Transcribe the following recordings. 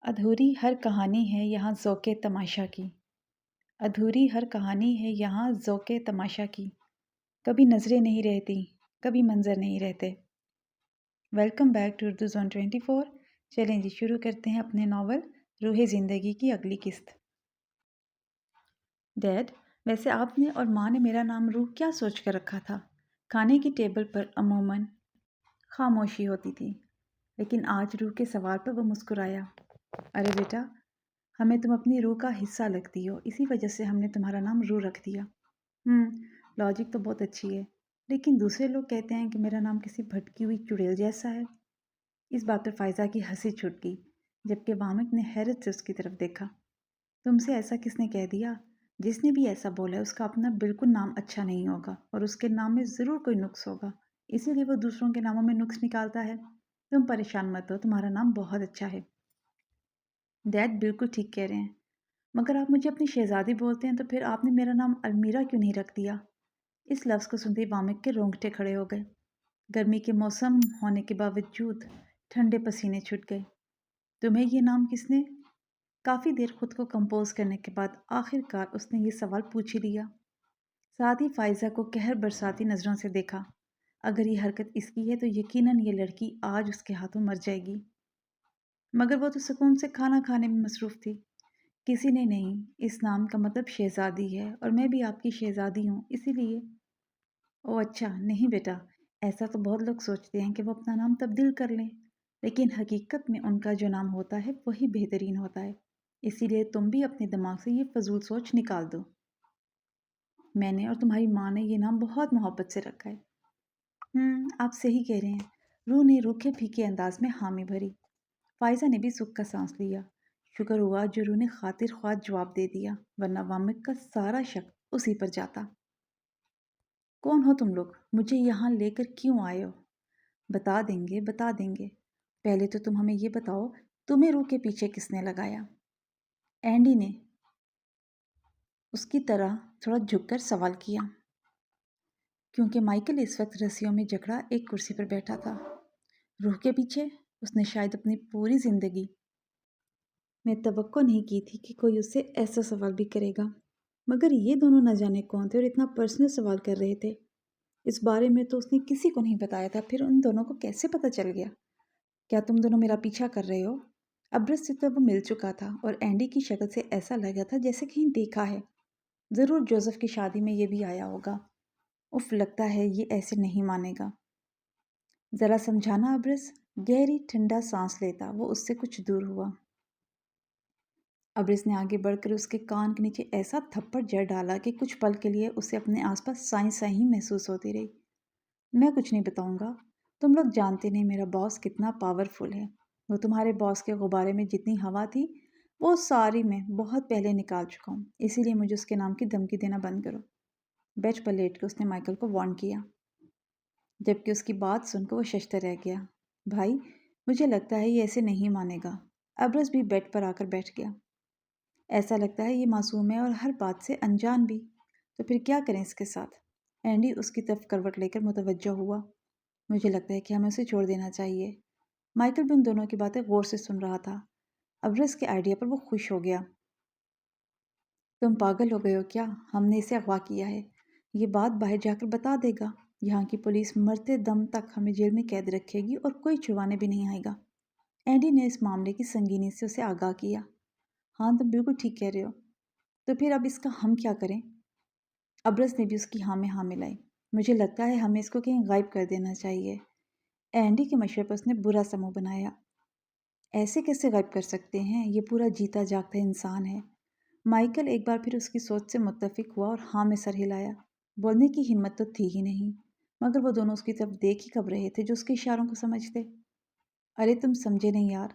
ادھوری ہر کہانی ہے یہاں ذوق تماشا کی۔ ادھوری ہر کہانی ہے یہاں ذوق تماشا کی۔ کبھی نظریں نہیں رہتی، کبھی منظر نہیں رہتے۔ Welcome back to Urdu zone 24۔ چلیں جی شروع کرتے ہیں اپنے ناول روح زندگی کی اگلی قسط۔ ڈیڈ، ویسے آپ نے اور ماں نے میرا نام روح کیا سوچ کر رکھا تھا؟ کھانے کی ٹیبل پر عموماً خاموشی ہوتی تھی، لیکن آج روح کے سوال پر وہ مسکرایا۔ ارے بیٹا، ہمیں تم اپنی روح کا حصہ لگتی ہو، اسی وجہ سے ہم نے تمہارا نام روح رکھ دیا۔ لاجک تو بہت اچھی ہے، لیکن دوسرے لوگ کہتے ہیں کہ میرا نام کسی بھٹکی ہوئی چڑیل جیسا ہے۔ اس بات پر فائزہ کی ہنسی چھوٹ گئی، جبکہ وامک نے حیرت سے اس کی طرف دیکھا۔ تم سے ایسا کس نے کہہ دیا؟ جس نے بھی ایسا بولا ہے اس کا اپنا بالکل نام اچھا نہیں ہوگا، اور اس کے نام میں ضرور کوئی نقص ہوگا، اسی لیے وہ دوسروں کے ناموں میں نقص نکالتا ہے۔ تم پریشان مت ہو، تمہارا نام بہت اچھا ہے۔ ڈیڈ بالکل ٹھیک کہہ رہے ہیں، مگر آپ مجھے اپنی شہزادی بولتے ہیں تو پھر آپ نے میرا نام المیرا کیوں نہیں رکھ دیا؟ اس لفظ کو سنتے ہی وامک کے رونگٹے کھڑے ہو گئے۔ گرمی کے موسم ہونے کے باوجود ٹھنڈے پسینے چھوٹ گئے۔ تمہیں یہ نام کس نے؟ کافی دیر خود کو کمپوز کرنے کے بعد آخر کار اس نے یہ سوال پوچھ ہی لیا۔ ساتھ ہی فائزہ کو قہر برساتی نظروں سے دیکھا۔ اگر یہ حرکت اس کی ہے تو یقیناً یہ لڑکی آج اس کے ہاتھوں مر جائے گی۔ مگر وہ تو سکون سے کھانا کھانے میں مصروف تھی۔ کسی نے نہیں، اس نام کا مطلب شہزادی ہے، اور میں بھی آپ کی شہزادی ہوں، اسی لیے۔ او اچھا، نہیں بیٹا، ایسا تو بہت لوگ سوچتے ہیں کہ وہ اپنا نام تبدیل کر لیں، لیکن حقیقت میں ان کا جو نام ہوتا ہے وہی بہترین ہوتا ہے۔ اسی لیے تم بھی اپنے دماغ سے یہ فضول سوچ نکال دو۔ میں نے اور تمہاری ماں نے یہ نام بہت محبت سے رکھا ہے۔ آپ صحیح کہہ رہے ہیں۔ روح نے روکھے پھیکے انداز میں حامی بھری۔ فائزہ نے بھی سکھ کا سانس لیا۔ شکر ہوا جو روح نے خاطر خواہ جواب دے دیا، ورنہ وامک کا سارا شک اسی پر جاتا۔ کون ہو تم لوگ؟ مجھے یہاں لے کر کیوں آئے ہو؟ بتا دیں گے، بتا دیں گے۔ پہلے تو تم ہمیں یہ بتاؤ، تمہیں روح کے پیچھے کس نے لگایا؟ اینڈی نے اس کی طرح تھوڑا جھک کر سوال کیا، کیونکہ مائیکل اس وقت رسیوں میں جکڑا ایک کرسی پر بیٹھا تھا۔ روح کے پیچھے؟ اس نے شاید اپنی پوری زندگی میں توقع نہیں کی تھی کہ کوئی اس سے ایسا سوال بھی کرے گا، مگر یہ دونوں نہ جانے کون تھے اور اتنا پرسنل سوال کر رہے تھے۔ اس بارے میں تو اس نے کسی کو نہیں بتایا تھا، پھر ان دونوں کو کیسے پتہ چل گیا؟ کیا تم دونوں میرا پیچھا کر رہے ہو؟ ابرس سے تو وہ مل چکا تھا، اور اینڈی کی شکل سے ایسا لگا تھا جیسے کہیں دیکھا ہے۔ ضرور جوزف کی شادی میں یہ بھی آیا ہوگا۔ اف، لگتا ہے یہ ایسے نہیں مانے گا۔ ذرا سمجھانا ابرس۔ گہری ٹھنڈا سانس لیتا وہ اس سے کچھ دور ہوا۔ ابرس نے آگے بڑھ کر اس کے کان کے نیچے ایسا تھپڑ جڑ ڈالا کہ کچھ پل کے لیے اسے اپنے آس پاس سائیں سائیں ہی محسوس ہوتی رہی۔ میں کچھ نہیں بتاؤں گا۔ تم لوگ جانتے نہیں میرا باس کتنا پاورفل ہے۔ وہ تمہارے باس کے غبارے میں جتنی ہوا تھی وہ ساری میں بہت پہلے نکال چکا ہوں، اسی لیے مجھے اس کے نام کی دھمکی دینا بند کرو۔ بیڈ پر لیٹ کے اس نے مائیکل کو وارن کیا، جبکہ اس کی بات سن کر وہ ششدر رہ گیا۔ بھائی، مجھے لگتا ہے یہ ایسے نہیں مانے گا۔ ابرس بھی بیڈ پر آ کر بیٹھ گیا۔ ایسا لگتا ہے یہ معصوم ہے اور ہر بات سے انجان بھی، تو پھر کیا کریں اس کے ساتھ؟ اینڈی اس کی طرف کروٹ لے کر متوجہ ہوا۔ مجھے لگتا ہے کہ ہمیں اسے چھوڑ دینا چاہیے۔ مائیکل بھی ان دونوں کی باتیں غور سے سن رہا تھا۔ ابرس کے آئیڈیا پر وہ خوش ہو گیا۔ تم پاگل ہو گئے ہو کیا؟ ہم نے اسے اغوا کیا ہے۔ یہ بات باہر جا کر بتا دے گا۔ یہاں کی پولیس مرتے دم تک ہمیں جیل میں قید رکھے گی اور کوئی چھڑوانے بھی نہیں آئے گا۔ اینڈی نے اس معاملے کی سنگینی سے اسے آگاہ کیا۔ ہاں، تم بالکل ٹھیک کہہ رہے ہو۔ تو پھر اب اس کا ہم کیا کریں؟ ابرس نے بھی اس کی ہاں میں ہاں ملائی۔ مجھے لگتا ہے ہمیں اس کو کہیں غائب کر دینا چاہیے۔ اینڈی کے مشورے پر اس نے برا سا منہ بنایا۔ ایسے کیسے غائب کر سکتے ہیں؟ یہ پورا جیتا جاگتا انسان ہے۔ مائیکل ایک بار پھر اس کی سوچ سے متفق ہوا اور ہاں میں سر ہلایا۔ بولنے کی ہمت تو تھی ہی نہیں، مگر وہ دونوں اس کی طرف دیکھ ہی کب رہے تھے جو اس کے اشاروں کو سمجھتے۔ ارے تم سمجھے نہیں یار،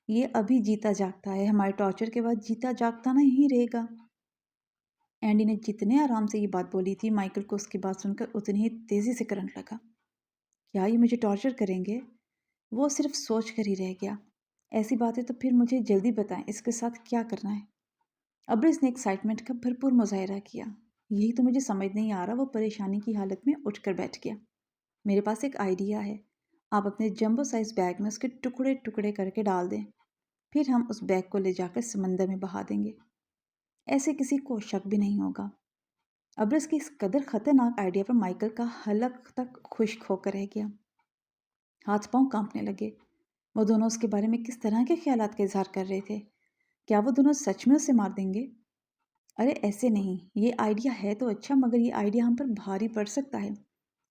یہ ابھی جیتا جاگتا ہے، ہمارے ٹارچر کے بعد جیتا جاگتا نہیں رہے گا۔ اینڈی نے جتنے آرام سے یہ بات بولی تھی، مائیکل کو اس کی بات سن کر اتنی ہی تیزی سے کرنٹ لگا۔ کیا یہ مجھے ٹارچر کریں گے؟ وہ صرف سوچ کر ہی رہ گیا۔ ایسی باتیں تو پھر مجھے جلدی بتائیں، اس کے ساتھ کیا کرنا ہے؟ ابرس نے ایکسائٹمنٹ کا بھرپور مظاہرہ کیا۔ یہی تو مجھے سمجھ نہیں آ رہا۔ وہ پریشانی کی حالت میں اٹھ کر بیٹھ گیا۔ میرے پاس ایک آئیڈیا ہے۔ آپ اپنے جمبو سائز بیگ میں اس کے ٹکڑے ٹکڑے کر کے ڈال دیں، پھر ہم اس بیگ کو لے جا کر سمندر میں بہا دیں گے، ایسے کسی کو شک بھی نہیں ہوگا۔ ابرس کی اس قدر خطرناک آئیڈیا پر مائیکل کا حلق تک خشک ہو کر رہ گیا، ہاتھ پاؤں کانپنے لگے۔ وہ دونوں اس کے بارے میں کس طرح کے خیالات کا اظہار کر رہے تھے؟ کیا وہ دونوں سچ میں اسے مار دیں گے؟ ارے ایسے نہیں، یہ آئیڈیا ہے تو اچھا، مگر یہ آئیڈیا ہم پر بھاری پڑ سکتا ہے۔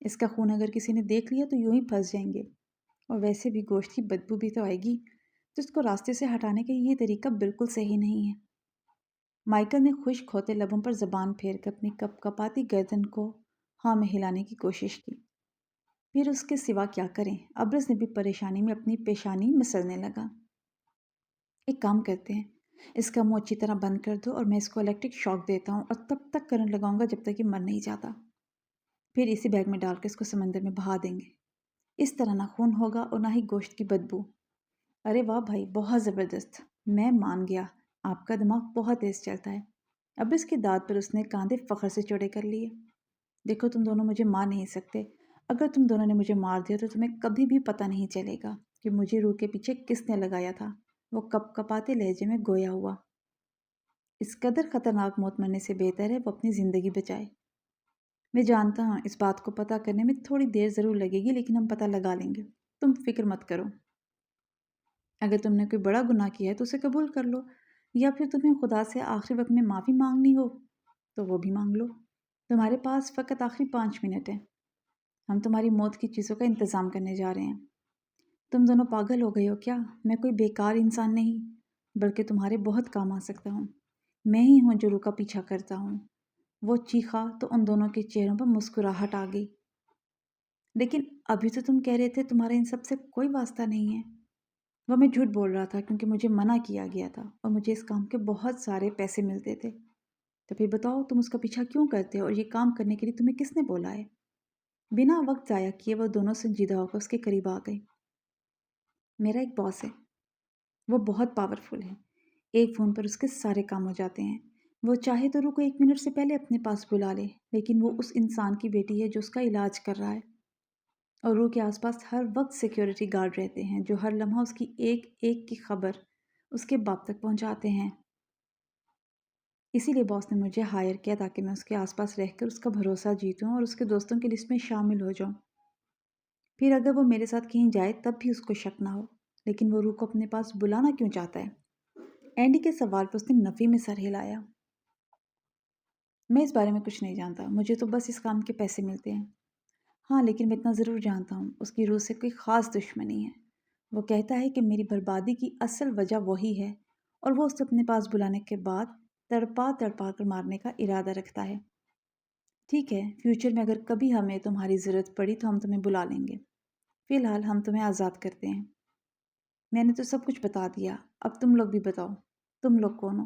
اس کا خون اگر کسی نے دیکھ لیا تو یوں ہی پھنس جائیں گے، اور ویسے بھی گوشت کی بدبو بھی تو آئے گی، تو اس کو راستے سے ہٹانے کا یہ طریقہ بالکل صحیح نہیں ہے۔ مائیکل نے خشک ہوتے لبوں پر زبان پھیر کر اپنی کپ کپاتی گردن کو ہاں میں ہلانے کی کوشش کی۔ پھر اس کے سوا کیا کریں؟ ابرس نے بھی پریشانی میں اپنی پیشانی مسلنے لگا۔ ایک کام کرتے ہیں، اس کا منہ اچھی طرح بند کر دو اور میں اس کو الیکٹرک شاک دیتا ہوں اور تب تک کرنٹ لگاؤں گا جب تک یہ مر نہیں جاتا۔ پھر اسی بیگ میں ڈال کے اس کو سمندر میں بہا دیں گے۔ اس طرح نہ خون ہوگا اور نہ ہی گوشت کی بدبو۔ ارے واہ بھائی، بہت زبردست، میں مان گیا، آپ کا دماغ بہت تیز چلتا ہے۔ اب اس کی داد پر اس نے کاندھے فخر سے چوڑے کر لیے۔ دیکھو تم دونوں مجھے مار نہیں سکتے، اگر تم دونوں نے مجھے مار دیا تو تمہیں کبھی بھی پتہ نہیں چلے گا کہ مجھے روح کے پیچھے کس نے لگایا تھا، وہ کپ کپاتے لہجے میں گویا ہوا۔ اس قدر خطرناک موت مرنے سے بہتر ہے وہ اپنی زندگی بچائے۔ میں جانتا ہوں اس بات کو پتہ کرنے میں تھوڑی دیر ضرور لگے گی، لیکن ہم پتہ لگا لیں گے، تم فکر مت کرو۔ اگر تم نے کوئی بڑا گناہ کیا ہے تو اسے قبول کر لو، یا پھر تمہیں خدا سے آخری وقت میں معافی مانگنی ہو تو وہ بھی مانگ لو۔ تمہارے پاس فقط آخری 5 منٹ ہیں، ہم تمہاری موت کی چیزوں کا انتظام کرنے جا رہے ہیں۔ تم دونوں پاگل ہو گئے ہو کیا؟ میں کوئی بیکار انسان نہیں، بلکہ تمہارے بہت کام آ سکتا ہوں۔ میں ہی ہوں جو روح کا پیچھا کرتا ہوں۔ وہ چیخا تو ان دونوں کے چہروں پر مسکراہٹ آ گئی۔ لیکن ابھی تو تم کہہ رہے تھے تمہارا ان سب سے کوئی واسطہ نہیں ہے۔ وہ میں جھوٹ بول رہا تھا کیونکہ مجھے منع کیا گیا تھا اور مجھے اس کام کے بہت سارے پیسے ملتے تھے۔ تو پھر بتاؤ تم اس کا پیچھا کیوں کرتے ہو اور یہ کام کرنے کے لیے تمہیں کس نے بولا ہے؟ بنا وقت ضائع کیے وہ دونوں سنجیدہ ہو کر اس کے قریب آ گئے۔ میرا ایک باس ہے، وہ بہت پاورفل ہے، ایک فون پر اس کے سارے کام ہو جاتے ہیں۔ وہ چاہے تو روح کو 1 منٹ سے پہلے اپنے پاس بلا لے، لیکن وہ اس انسان کی بیٹی ہے جو اس کا علاج کر رہا ہے، اور روح کے آس پاس ہر وقت سیکیورٹی گارڈ رہتے ہیں جو ہر لمحہ اس کی ایک ایک کی خبر اس کے باپ تک پہنچاتے ہیں۔ اسی لیے باس نے مجھے ہائر کیا تاکہ میں اس کے آس پاس رہ کر اس کا بھروسہ جیتوں اور اس کے دوستوں کی لسٹ میں شامل ہو جاؤں۔ پھر اگر وہ میرے ساتھ کہیں جائے تب بھی اس کو شک نہ ہو۔ لیکن وہ روح کو اپنے پاس بلانا کیوں چاہتا ہے؟ اینڈی کے سوال پر اس نے نفی میں سر ہلایا۔ میں اس بارے میں کچھ نہیں جانتا، مجھے تو بس اس کام کے پیسے ملتے ہیں۔ ہاں لیکن میں اتنا ضرور جانتا ہوں، اس کی روح سے کوئی خاص دشمنی ہے۔ وہ کہتا ہے کہ میری بربادی کی اصل وجہ وہی ہے، اور وہ اسے اپنے پاس بلانے کے بعد تڑپا تڑپا کر مارنے کا ارادہ رکھتا ہے۔ ٹھیک ہے، فیوچر میں اگر کبھی ہمیں تمہاری ضرورت پڑی تو ہم تمہیں بلا لیں گے۔ فی الحال ہم تمہیں آزاد کرتے ہیں۔ میں نے تو سب کچھ بتا دیا، اب تم لوگ بھی بتاؤ، تم لوگ کون ہو؟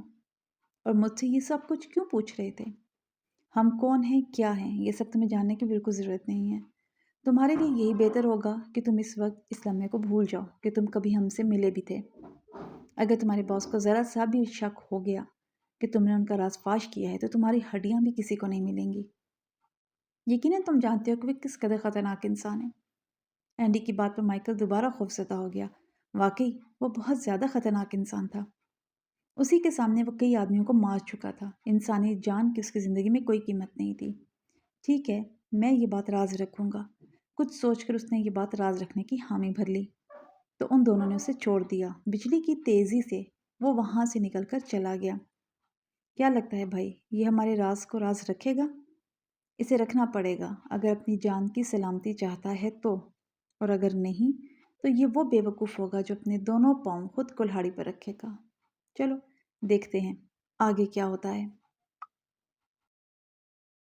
اور مجھ سے یہ سب کچھ کیوں پوچھ رہے تھے؟ ہم کون ہیں، کیا ہیں، یہ سب تمہیں جاننے کی بالکل ضرورت نہیں ہے۔ تمہارے لیے یہی بہتر ہوگا کہ تم اس وقت اس لمحے کو بھول جاؤ کہ تم کبھی ہم سے ملے بھی تھے۔ اگر تمہارے باس کو ذرا سا بھی شک ہو گیا کہ تم نے ان کا راز فاش کیا ہے تو تمہاری ہڈیاں بھی کسی کو نہیں ملیں گی۔ یقیناً تم جانتے ہو کہ وہ کس قدر خطرناک انسان ہے۔ اینڈی کی بات پر مائیکل دوبارہ خوفزدہ ہو گیا۔ واقعی وہ بہت زیادہ خطرناک انسان تھا۔ اسی کے سامنے وہ کئی آدمیوں کو مار چکا تھا، انسانی جان کی اس کی زندگی میں کوئی قیمت نہیں تھی۔ ٹھیک ہے، میں یہ بات راز رکھوں گا۔ کچھ سوچ کر اس نے یہ بات راز رکھنے کی حامی بھر لی، تو ان دونوں نے اسے چھوڑ دیا۔ بجلی کی تیزی سے وہ وہاں سے نکل کر چلا گیا۔ کیا لگتا ہے بھائی، یہ ہمارے راز کو راز رکھے گا؟ اسے رکھنا پڑے گا اگر اپنی جان کی سلامتی چاہتا ہے تو، اور اگر نہیں تو یہ وہ بے وقوف ہوگا جو اپنے دونوں پاؤں خود کلہاڑی پر رکھے گا۔ چلو دیکھتے ہیں آگے کیا ہوتا ہے۔